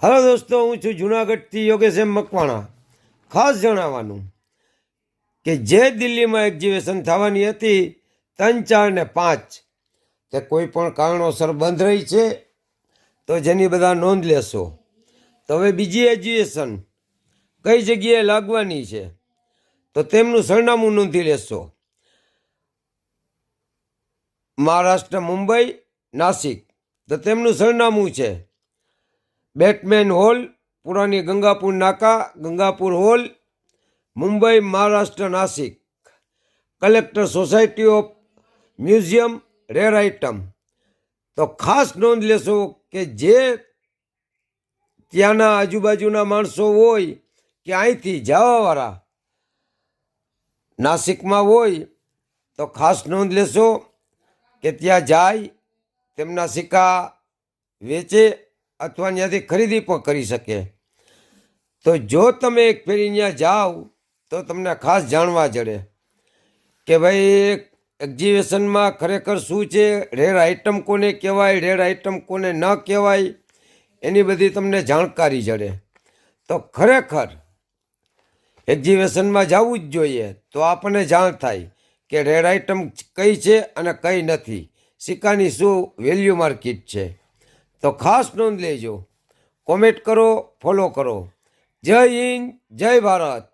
Hello દોસ્તો, હું છું જુનાગઢથી યોગેશ એમ મકવાણા. ખાસ જણાવવાનું કે જે દિલ્હીમાં એક્ઝિબિશન થવાની હતી 3, 4 ને 5 તે કોઈ પણ કારણોસર બંધ રહી છે, તો જેની બધા નોંધ લેશો. તો હવે બીજી એક્ઝિબિશન કઈ જગ્યાએ લાગવાની છે તો તેમનું સરનામું નોંધી લેશો. મહારાષ્ટ્ર, મુંબઈ, નાસિક. તો તેમનું સરનામું છે બેટમેન હોલ, પુરાની Gangapur Naka, Gangapur hall, Mumbai, Maharashtra, Nashik. Collector society of museum, rare item. તો ખાસ નોંધ લેશો કે જે ત્યાંના આજુબાજુના માણસો હોય કે અહીંથી જવાવાળા નાસિકમાં હોય તો ખાસ નોંધ લેશો કે ત્યાં જાય, તેમના સિક્કા વેચે અથવા ત્યાંથી ખરીદી પણ કરી શકે. તો જો તમે એક ફેરી ત્યાં જાઓ તો તમને ખાસ જાણવા જડે કે ભાઈ એક્ઝિબિશનમાં ખરેખર શું છે, રેર આઇટમ કોને કહેવાય, રેર આઇટમ કોને ન કહેવાય, એની બધી તમને જાણકારી જડે. તો ખરેખર એક્ઝિબિશનમાં જવું જ જોઈએ, તો આપણને જાણ થાય કે રેર આઇટમ કઈ છે અને કઈ નથી, સિક્કાની શું વેલ્યુ માર્કેટ છે. તો ખાસ નોંધ લેજો. કોમેન્ટ કરો, ફોલો કરો. જય હિન્દ, જય ભારત.